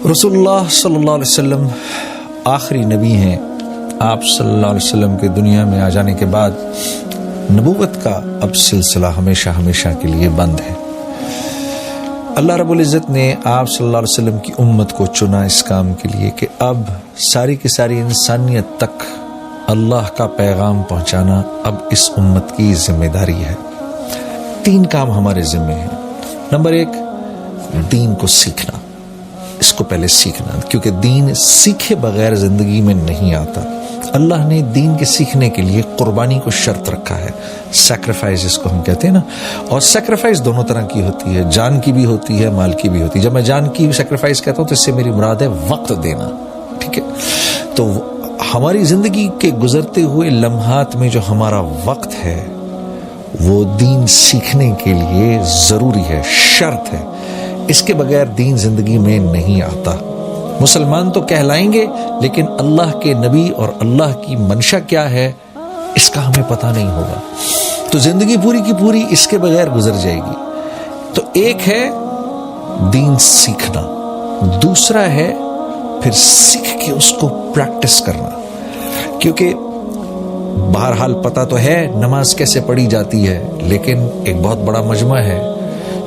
رسول اللہ صلی اللہ علیہ وسلم آخری نبی ہیں. آپ صلی اللہ علیہ وسلم کے دنیا میں آ جانے کے بعد نبوت کا اب سلسلہ ہمیشہ ہمیشہ کے لیے بند ہے. اللہ رب العزت نے آپ صلی اللہ علیہ وسلم کی امت کو چنا اس کام کے لیے کہ اب ساری کی ساری انسانیت تک اللہ کا پیغام پہنچانا اب اس امت کی ذمہ داری ہے. 3 کام ہمارے ذمہ ہیں. نمبر 1، دین کو سیکھنا. اس کو پہلے سیکھنا، کیونکہ دین سیکھے بغیر زندگی میں نہیں آتا. اللہ نے دین کے سیکھنے کے لیے قربانی کو شرط رکھا ہے. سیکریفائز اس کو ہم کہتے ہیں نا. اور سیکریفائز دونوں طرح کی ہوتی ہے، جان کی بھی ہوتی ہے، مال کی بھی ہوتی ہے. جب میں جان کی سیکریفائز کہتا ہوں تو اس سے میری مراد ہے وقت دینا. ٹھیک ہے، تو ہماری زندگی کے گزرتے ہوئے لمحات میں جو ہمارا وقت ہے وہ دین سیکھنے کے لیے ضروری ہے، شرط ہے. اس کے بغیر دین زندگی میں نہیں آتا. مسلمان تو کہلائیں گے لیکن اللہ کے نبی اور اللہ کی منشا کیا ہے اس کا ہمیں پتہ نہیں ہوگا، تو زندگی پوری کی پوری اس کے بغیر گزر جائے گی. تو ایک ہے دین سیکھنا، دوسرا ہے پھر سیکھ کے اس کو پریکٹس کرنا. کیونکہ بہرحال پتہ تو ہے نماز کیسے پڑھی جاتی ہے، لیکن ایک بہت بڑا مجمع ہے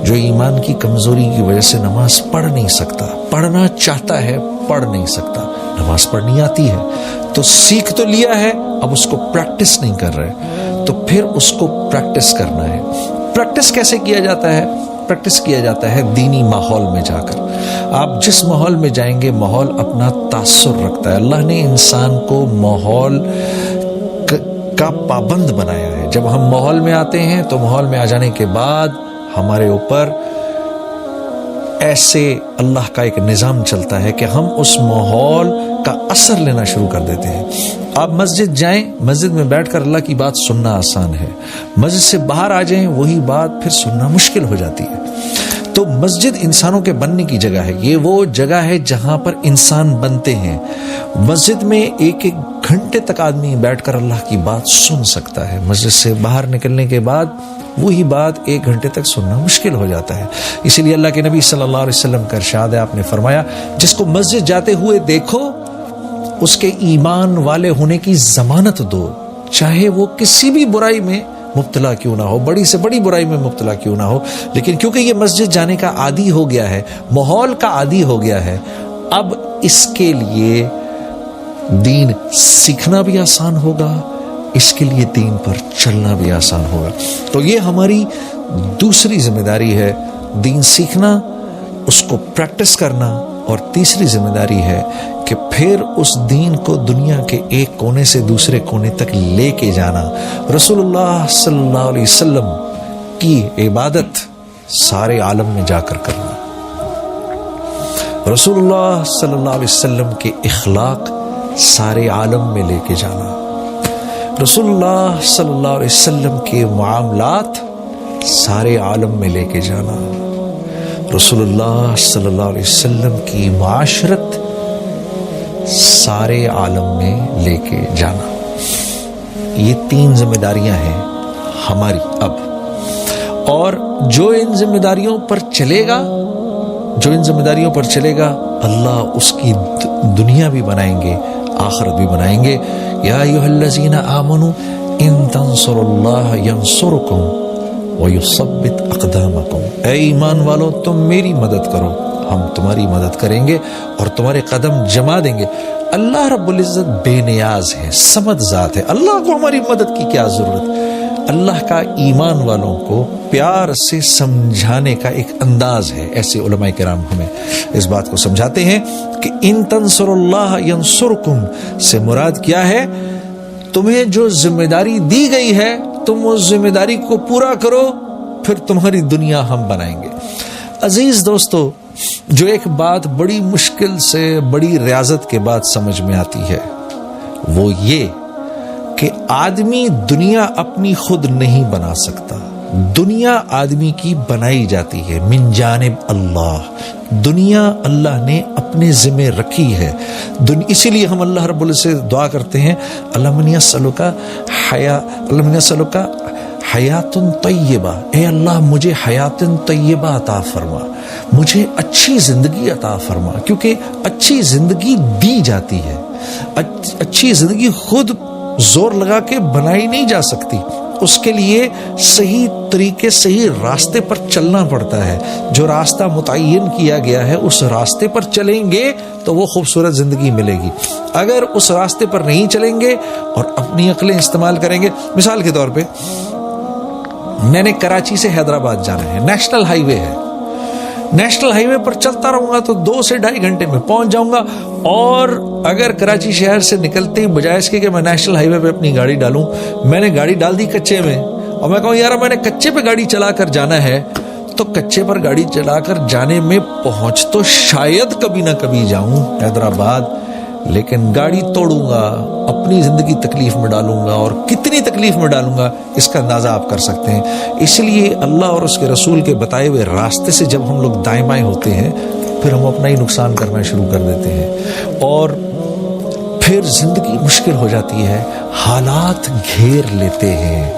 جو ایمان کی کمزوری کی وجہ سے نماز پڑھ نہیں سکتا. پڑھنا چاہتا ہے، پڑھ نہیں سکتا. نماز پڑھنی آتی ہے تو سیکھ تو لیا ہے، اب اس کو پریکٹس نہیں کر رہے، تو پھر اس کو پریکٹس کرنا ہے. پریکٹس کیسے کیا جاتا ہے؟ پریکٹس کیا جاتا ہے دینی ماحول میں جا کر. آپ جس ماحول میں جائیں گے ماحول اپنا تاثر رکھتا ہے. اللہ نے انسان کو ماحول کا پابند بنایا ہے. جب ہم ماحول میں آتے ہیں تو ماحول میں آ جانے کے بعد ہمارے اوپر ایسے اللہ کا ایک نظام چلتا ہے کہ ہم اس ماحول کا اثر لینا شروع کر دیتے ہیں. آپ مسجد جائیں، مسجد میں بیٹھ کر اللہ کی بات سننا آسان ہے. مسجد سے باہر آ جائیں وہی بات پھر سننا مشکل ہو جاتی ہے. تو مسجد انسانوں کے بننے کی جگہ ہے. یہ وہ جگہ ہے جہاں پر انسان بنتے ہیں. مسجد میں 1-1 گھنٹے تک آدمی بیٹھ کر اللہ کی بات سن سکتا ہے. مسجد سے باہر نکلنے کے بعد وہی بات 1 گھنٹے تک سننا مشکل ہو جاتا ہے. اسی لیے اللہ کے نبی صلی اللہ علیہ وسلم کا ارشاد ہے، آپ نے فرمایا جس کو مسجد جاتے ہوئے دیکھو اس کے ایمان والے ہونے کی ضمانت دو، چاہے وہ کسی بھی برائی میں مبتلا کیوں نہ ہو، بڑی سے بڑی برائی میں مبتلا کیوں نہ ہو. لیکن کیونکہ یہ مسجد جانے کا عادی ہو گیا ہے، ماحول کا عادی ہو گیا ہے، اب اس کے لیے دین سیکھنا بھی آسان ہوگا، اس کے لیے دین پر چلنا بھی آسان ہوگا. تو یہ ہماری دوسری ذمہ داری ہے، دین سیکھنا، اس کو پریکٹس کرنا. اور تیسری ذمہ داری ہے کہ پھر اس دین کو دنیا کے ایک کونے سے دوسرے کونے تک لے کے جانا. رسول اللہ صلی اللہ علیہ وسلم کی عبادت سارے عالم میں جا کر کرنا، رسول اللہ صلی اللہ علیہ وسلم کے اخلاق سارے عالم میں لے کے جانا، رسول اللہ صلی اللہ علیہ وسلم کے معاملات سارے عالم میں لے کے جانا، رسول اللہ صلی اللہ علیہ وسلم کی معاشرت سارے عالم میں لے کے جانا. یہ 3 ذمہ داریاں ہیں ہماری اب. اور جو ان ذمہ داریوں پر چلے گا، اللہ اس کی دنیا بھی بنائیں گے، آخرت بھی بنائیں گے. یا ایھا الذین آمنوا ان تنصروا اللہ ینصرکم ویثبت اقدامکم. اے ایمان والو تم میری مدد کرو، ہم تمہاری مدد کریں گے اور تمہارے قدم جما دیں گے. اللہ رب العزت بے نیاز ہے، صمد ذات ہے. اللہ کو ہماری مدد کی کیا ضرورت؟ اللہ کا ایمان والوں کو پیار سے سمجھانے کا ایک انداز ہے. ایسے علماء کرام ہمیں اس بات کو سمجھاتے ہیں کہ ان تنصر اللہ ینصرکم سے مراد کیا ہے؟ تمہیں جو ذمہ داری دی گئی ہے تم اس ذمہ داری کو پورا کرو، پھر تمہاری دنیا ہم بنائیں گے. عزیز دوستو، جو ایک بات بڑی مشکل سے، بڑی ریاضت کے بعد سمجھ میں آتی ہے وہ یہ کہ آدمی دنیا اپنی خود نہیں بنا سکتا. دنیا آدمی کی بنائی جاتی ہے من جانب اللہ. دنیا اللہ نے اپنے ذمہ رکھی ہے. اسی لیے ہم اللہ رب العزت سے دعا کرتے ہیں اللہم انی اسألک حیاتن طیبہ، اے اللہ مجھے حیاتن طیبہ عطا فرما، مجھے اچھی زندگی عطا فرما، کیونکہ اچھی زندگی دی جاتی ہے، اچھی زندگی خود زور لگا کے بنائی نہیں جا سکتی، اس کے لیے صحیح طریقے صحیح راستے پر چلنا پڑتا ہے، جو راستہ متعین کیا گیا ہے اس راستے پر چلیں گے تو وہ خوبصورت زندگی ملے گی، اگر اس راستے پر نہیں چلیں گے اور اپنی عقلیں استعمال کریں گے، مثال کے طور پہ میں نے کراچی سے حیدرآباد جانا ہے، نیشنل ہائی وے ہے، نیشنل ہائی وے پر چلتا رہوں گا تو 2 سے 2.5 گھنٹے میں پہنچ جاؤں گا، اور اگر کراچی شہر سے نکلتے ہی بجائے اس کے کہ میں نیشنل ہائی وے پہ اپنی گاڑی ڈالوں، میں نے گاڑی ڈال دی کچے میں، اور میں کہوں یار میں نے کچے پہ گاڑی چلا کر جانا ہے، تو کچے پر گاڑی چلا کر جانے میں پہنچ تو شاید کبھی نہ کبھی جاؤں حیدرآباد، لیکن گاڑی توڑوں گا، اپنی زندگی تکلیف میں ڈالوں گا، اور کتنی تکلیف میں ڈالوں گا اس کا اندازہ آپ کر سکتے ہیں۔ اس لیے اللہ اور اس کے رسول کے بتائے ہوئے راستے سے جب ہم لوگ دائیں بائیں ہوتے ہیں پھر ہم اپنا ہی نقصان کرنا شروع کر دیتے ہیں، اور پھر زندگی مشکل ہو جاتی ہے، حالات گھیر لیتے ہیں،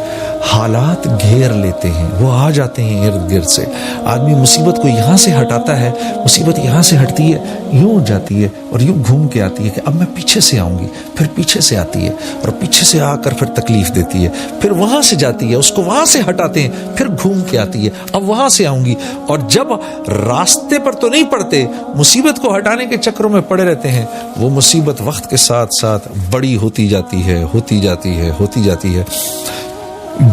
حالات گھیر لیتے ہیں، وہ آ جاتے ہیں ارد گرد سے، آدمی مصیبت کو یہاں سے ہٹاتا ہے، مصیبت یہاں سے ہٹتی ہے، یوں جاتی ہے اور یوں گھوم کے آتی ہے کہ اب میں پیچھے سے آؤں گی، پھر پیچھے سے آتی ہے اور پیچھے سے آ کر پھر تکلیف دیتی ہے، پھر وہاں سے جاتی ہے، اس کو وہاں سے ہٹاتے ہیں، پھر گھوم کے آتی ہے، اب وہاں سے آؤں گی، اور جب راستے پر تو نہیں پڑتے، مصیبت کو ہٹانے کے چکروں میں پڑے رہتے ہیں، وہ مصیبت وقت کے ساتھ ساتھ بڑی ہوتی جاتی ہے، ہوتی جاتی ہے، ہوتی جاتی ہے۔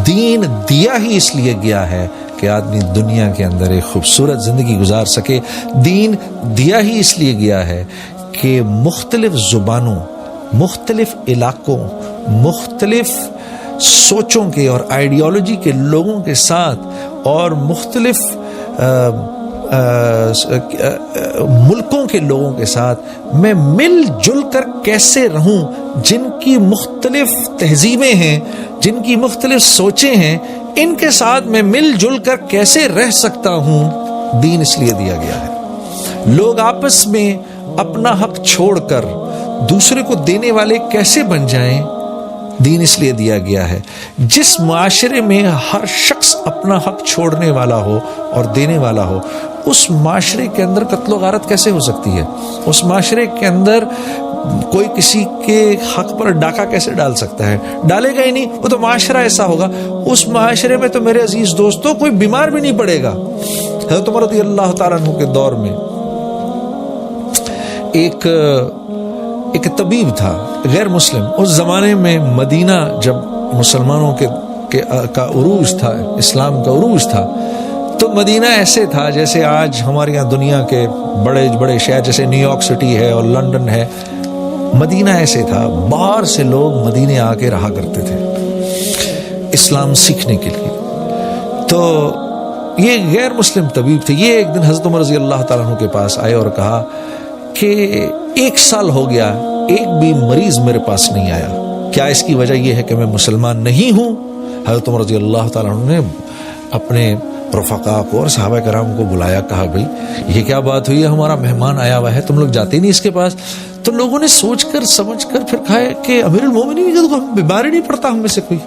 دین دیا ہی اس لیے گیا ہے کہ آدمی دنیا کے اندر ایک خوبصورت زندگی گزار سکے، دین دیا ہی اس لیے گیا ہے کہ مختلف زبانوں، مختلف علاقوں، مختلف سوچوں کے اور آئیڈیالوجی کے لوگوں کے ساتھ اور مختلف ملکوں کے لوگوں کے ساتھ میں مل جل کر کیسے رہوں، جن کی مختلف تہذیبیں ہیں، جن کی مختلف سوچیں ہیں، ان کے ساتھ میں مل جل کر کیسے رہ سکتا ہوں، دین اس لیے دیا گیا ہے۔ لوگ آپس میں اپنا حق چھوڑ کر دوسرے کو دینے والے کیسے بن جائیں، دین اس لیے دیا گیا ہے۔ جس معاشرے میں ہر شخص اپنا حق چھوڑنے والا ہو اور دینے والا ہو، اس معاشرے کے اندر قتل و غارت کیسے ہو سکتی ہے؟ اس معاشرے کے اندر کوئی کسی کے حق پر ڈاکہ کیسے ڈال سکتا ہے؟ ڈالے گا ہی نہیں، وہ تو معاشرہ ایسا ہوگا۔ اس معاشرے میں تو میرے عزیز دوستوں کوئی بیمار بھی نہیں پڑے گا۔ حضرت عمر رضی اللہ تعالیٰ عنہ کے دور میں ایک طبیب تھا غیر مسلم، اس زمانے میں مدینہ جب مسلمانوں کا عروج تھا، اسلام کا عروج تھا، تو مدینہ ایسے تھا جیسے آج ہمارے یہاں دنیا کے بڑے بڑے شہر جیسے نیو یارک سٹی ہے اور لنڈن ہے، مدینہ ایسے تھا، باہر سے لوگ مدینے آ کے رہا کرتے تھے اسلام سیکھنے کے لیے۔ تو یہ غیر مسلم طبیب تھے، یہ ایک دن حضرت عمر رضی اللہ تعالیٰ عنہ کے پاس آئے اور کہا کہ 1 سال ہو گیا ایک بھی مریض میرے پاس نہیں آیا، کیا اس کی وجہ یہ ہے کہ میں مسلمان نہیں ہوں؟ حضرت عمر رضی اللہ تعالیٰ عنہ نے اپنے رفقا کو اور صحابہ کرام کو بلایا، کہا بھئی یہ کیا بات ہوئی ہے، ہمارا مہمان آیا ہوا ہے، تم لوگ جاتے نہیں اس کے پاس؟ تو لوگوں نے سوچ کر سمجھ کر پھر کہا کہ امیر المومنین کا تو بیمار ہی نہیں پڑتا ہم میں سے کوئی۔